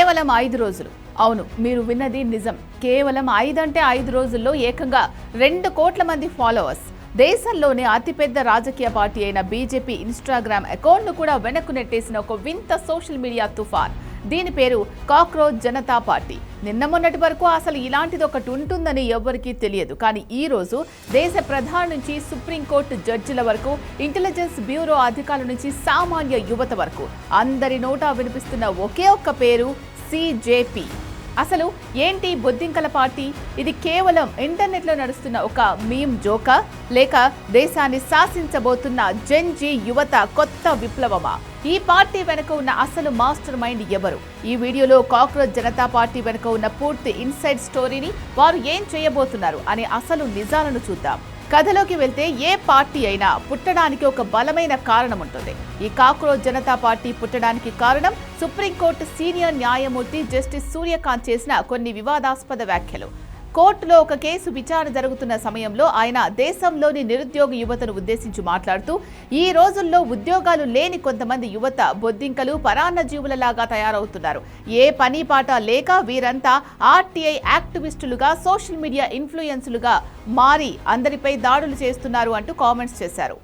కేవలం 5 రోజులు. అవును, మీరు విన్నది నిజం. కేవలం 5 అంటే 5 రోజుల్లో ఏకంగా 2 కోట్ల మంది ఫాలోవర్స్. దేశంలోనే అతిపెద్ద రాజకీయ పార్టీ అయిన బీజేపీ ఇన్స్టాగ్రామ్ అకౌంట్ను కూడా వెనక్కు నెట్టేసిన ఒక వింత సోషల్ మీడియా తుఫాన్. దీని పేరు కాక్రోచ్ జనతా పార్టీ. నిన్న మొన్నటి వరకు అసలు ఇలాంటిది ఒకటి ఉంటుందని ఎవ్వరికీ తెలియదు. కానీ ఈ రోజు దేశ ప్రధాని నుంచి సుప్రీంకోర్టు జడ్జిల వరకు, ఇంటెలిజెన్స్ బ్యూరో అధికారుల నుంచి సామాన్య యువత వరకు అందరి నోటా వినిపిస్తున్న ఒకే ఒక్క పేరు సిజేపీ. అసలు ఏంటి బొద్దింకల పార్టీ? ఇది కేవలం ఇంటర్నెట్లో నడుస్తున్న ఒక మీమ్ జోకా, లేక దేశాన్ని శాసించబోతున్న జెన్జీ యువత కొత్త విప్లవమా? ఈ పార్టీ వెనుక ఉన్న అసలు మాస్టర్ మైండ్ ఎవరు? ఈ వీడియోలో కాక్రోచ్ జనతా పార్టీ వెనుక ఉన్న పూర్తి ఇన్సైడ్ స్టోరీని, వారు ఏం చేయబోతున్నారు అనే అసలు నిజాలను చూద్దాం. కథలోకి వెళ్తే ఏ పార్టీ అయినా పుట్టడానికి ఒక బలమైన కారణం ఉంటుంది. ఈ కాక్రోచ్ జనతా పార్టీ పుట్టడానికి కారణం సుప్రీంకోర్టు సీనియర్ న్యాయమూర్తి జస్టిస్ సూర్యకాంత్ చేసిన కొన్ని వివాదాస్పద వ్యాఖ్యలు. కోర్టులో ఒక కేసు విచారణ జరుగుతున్న సమయంలో ఆయన దేశంలోని నిరుద్యోగ యువతను ఉద్దేశించి మాట్లాడుతూ, ఈ రోజుల్లో ఉద్యోగాలు లేని కొంతమంది యువత బొద్దింకలు, పరాన్న జీవులలాగా తయారవుతున్నారు. ఏ పని పాట లేక వీరంతా ఆర్టీఐ యాక్టివిస్టులుగా, సోషల్ మీడియా ఇన్ఫ్లుయెన్సులుగా మారి అందరిపై దాడులు చేస్తున్నారు అంటూ కామెంట్స్ చేశారు.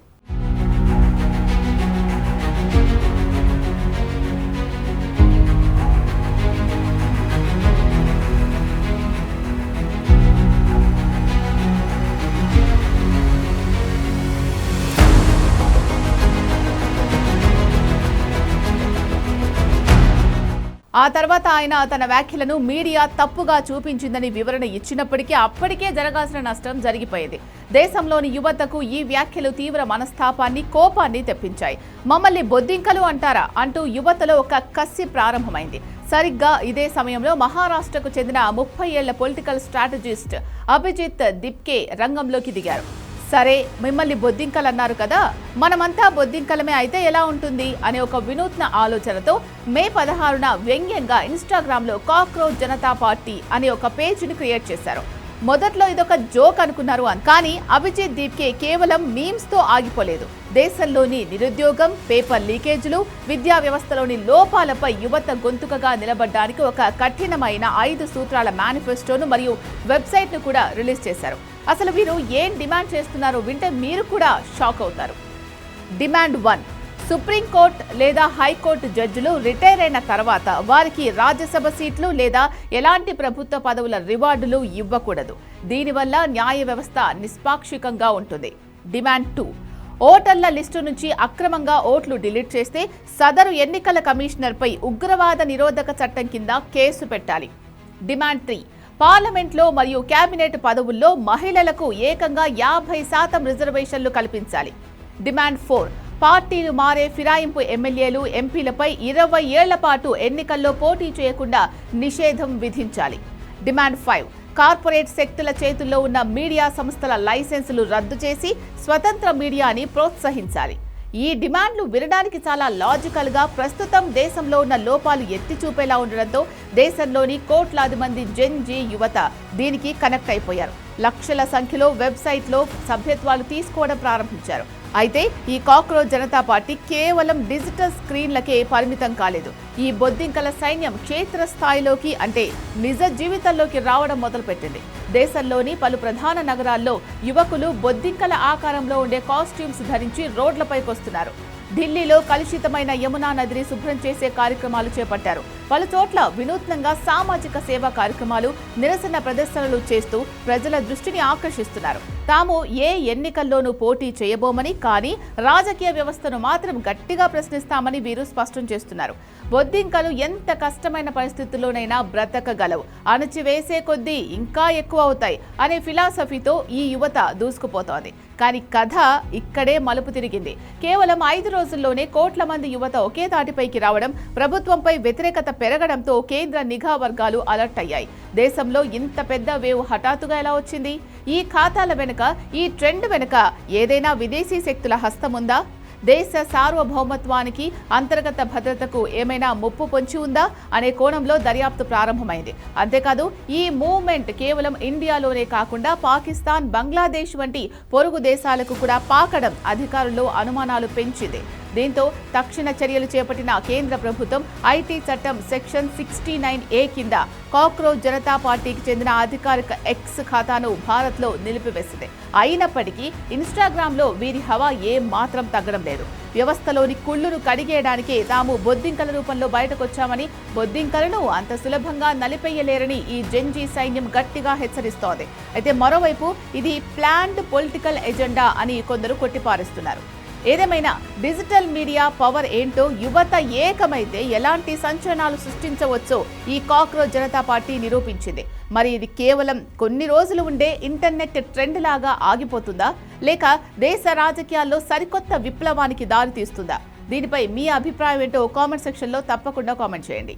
ఆ తర్వాత ఆయన తన వ్యాఖ్యలను మీడియా తప్పుగా చూపించిందని వివరణ ఇచ్చినప్పటికీ అప్పటికే జరగాల్సిన నష్టం జరిగిపోయేది. దేశంలోని యువతకు ఈ వ్యాఖ్యలు తీవ్ర మనస్తాపాన్ని, కోపాన్ని తెప్పించాయి. మమ్మల్ని బొద్దింకలు అంటారా అంటూ యువతలో ఒక కసి ప్రారంభమైంది. సరిగ్గా ఇదే సమయంలో మహారాష్ట్రకు చెందిన 30 ఏళ్ల పొలిటికల్ స్ట్రాటజిస్ట్ అభిజిత్ దిప్కే రంగంలోకి దిగారు. సరే, మిమ్మల్ని బొద్దింకలు అన్నారు కదా, మనమంతా బొద్దింకలమే అయితే ఎలా ఉంటుంది అనే ఒక వినూత్న ఆలోచనతో మే 16న వ్యంగ్యంగా ఇన్స్టాగ్రామ్లో కాక్రోచ్ జనతా పార్టీ అనే ఒక పేజీని క్రియేట్ చేశారు. మొదట్లో ఇదొక జోక్ అనుకున్నారు. కానీ అభిజిత్ దీప్కే కేవలం మీమ్స్తో ఆగిపోలేదు. దేశంలోని నిరుద్యోగం, పేపర్ లీకేజీలు, విద్యా వ్యవస్థలోని లోపాలపై యువత గొంతుకగా నిలబడడానికి ఒక కఠినమైన 5 సూత్రాల మేనిఫెస్టోను మరియు వెబ్సైట్ను కూడా రిలీజ్ చేశారు. అసలు వీరు ఏం డిమాండ్ చేస్తున్నారో వింటే మీరు కూడా షాక్ అవుతారు. డిమాండ్ 1, సుప్రీంకోర్టు లేదా హైకోర్టు జడ్జిలు రిటైర్ అయిన తర్వాత వారికి రాజ్యసభ సీట్లు లేదా ఎలాంటి ప్రభుత్వ పదవుల రివార్డులు ఇవ్వకూడదు. దీనివల్ల న్యాయ వ్యవస్థ నిష్పాక్షికంగా ఉంటుంది. డిమాండ్ 2, ఓటర్ల లిస్టు నుంచి అక్రమంగా ఓట్లు డిలీట్ చేస్తే సదరు ఎన్నికల కమిషనర్పై ఉగ్రవాద నిరోధక చట్టం కింద కేసు పెట్టాలి. డిమాండ్ 3, పార్లమెంట్లో మరియు కేబినెట్ పదవుల్లో మహిళలకు ఏకంగా 50% రిజర్వేషన్లు కల్పించాలి. డిమాండ్ 4, పార్టీలు మారే ఫిరాయింపు ఎమ్మెల్యేలు, ఎంపీలపై 20 ఏళ్ల పాటు ఎన్నికల్లో పోటీ చేయకుండా నిషేధం విధించాలి. డిమాండ్ 5, కార్పొరేట్ శక్తుల చేతుల్లో ఉన్న మీడియా సంస్థల లైసెన్సులు రద్దు చేసి స్వతంత్ర మీడియాని ప్రోత్సహించాలి. ఈ డిమాండ్లు వినడానికి చాలా లాజికల్గా, ప్రస్తుతం దేశంలో ఉన్న లోపాలు ఎత్తి చూపేలా ఉండడంతో దేశంలోని కోట్లాది మంది జెన్జీ యువత దీనికి కనెక్ట్ అయిపోయారు. లక్షల సంఖ్యలో వెబ్సైట్లో సభ్యత్వాలు తీసుకోవడం ప్రారంభించారు. అయితే ఈ కాక్రోచ్ జనతా పార్టీ కేవలం డిజిటల్ స్క్రీన్లకే పరిమితం కాలేదు. ఈ బొద్దింకల సైన్యం క్షేత్రస్థాయిలోకి, అంటే నిజ జీవితంలోకి రావడం మొదలుపెట్టింది. దేశంలోని పలు ప్రధాన నగరాల్లో యువకులు బొద్దింకల ఆకారంలో ఉండే కాస్ట్యూమ్స్ ధరించి రోడ్లపైకి వస్తున్నారు. ఢిల్లీలో కలుషితమైన యమునా నదిని శుభ్రం చేసే కార్యక్రమాలు చేపట్టారు. పలు చోట్ల వినూత్నంగా సామాజిక సేవా కార్యక్రమాలు, నిరసన ప్రదర్శనలు చేస్తూ ప్రజల దృష్టిని ఆకర్షిస్తున్నారు. తాము ఏ ఎన్నికల్లోనూ పోటీ చేయబోమని, కానీ రాజకీయ వ్యవస్థను మాత్రం గట్టిగా ప్రశ్నిస్తామని వీరు స్పష్టం చేస్తున్నారు. బొద్దింకలు ఎంత కష్టమైన పరిస్థితుల్లోనైనా బ్రతకగలవు, అణచివేసే కొద్దీ ఇంకా ఎక్కువ అవుతాయి అనే ఫిలాసఫీతో ఈ యువత దూసుకుపోతోంది. కానీ కథ ఇక్కడే మలుపు తిరిగింది. కేవలం 5 రోజుల్లోనే కోట్ల మంది యువత ఒకే తాటిపైకి రావడం, ప్రభుత్వంపై వ్యతిరేకత పెరగడంతో కేంద్ర నిఘా వర్గాలు అలర్ట్ అయ్యాయి. దేశంలో ఇంత పెద్ద వేవ్ హఠాత్తుగా ఎలా వచ్చింది? ఈ ఖాతాల వెనుక, ఈ ట్రెండ్ వెనుక ఏదైనా విదేశీ శక్తుల హస్తముందా? దేశ సార్వభౌమత్వానికి, అంతర్గత భద్రతకు ఏమైనా ముప్పు పొంచి ఉందా అనే కోణంలో దర్యాప్తు ప్రారంభమైంది. అంతేకాదు, ఈ మూవ్మెంట్ కేవలం ఇండియాలోనే కాకుండా పాకిస్తాన్, బంగ్లాదేశ్ వంటి పొరుగు దేశాలకు కూడా పాకడం అధికారుల్లో అనుమానాలు పెంచింది. దీంతో తక్షణ చర్యలు చేపట్టిన కేంద్ర ప్రభుత్వం ఐటీ చట్టం సెక్షన్ 69A కింద కాక్రోచ్ జనతా పార్టీకి చెందిన అధికారిక ఎక్స్ ఖాతాను భారత్లో నిలిపివేసింది. అయినప్పటికీ ఇన్స్టాగ్రామ్లో వీరి హవా మాత్రం తగ్గడం లేదు. వ్యవస్థలోని కుళ్లును కడిగేయడానికి తాము బొద్దింకల రూపంలో బయటకొచ్చామని, బొద్దింకలను అంత సులభంగా నలిపేయలేరని ఈ జెన్జీ సైన్యం గట్టిగా హెచ్చరిస్తోంది. అయితే మరోవైపు ఇది ప్లాన్డ్ పొలిటికల్ ఎజెండా అని కొందరు కొట్టిపారేస్తున్నారు. ఏదేమైనా డిజిటల్ మీడియా పవర్ ఏంటో యువత ఏకమైతే ఎలాంటి సంచలనాలు సృష్టించవచ్చో ఈ కాక్రోచ్ జనతా పార్టీ నిరూపించింది. మరి ఇది కేవలం కొన్ని రోజులు ఉండే ఇంటర్నెట్ ట్రెండ్ లాగా ఆగిపోతుందా, లేక దేశ రాజకీయాల్లో సరికొత్త విప్లవానికి దారితీస్తుందా? దీనిపై మీ అభిప్రాయం ఏంటో కామెంట్ సెక్షన్లో తప్పకుండా కామెంట్ చేయండి.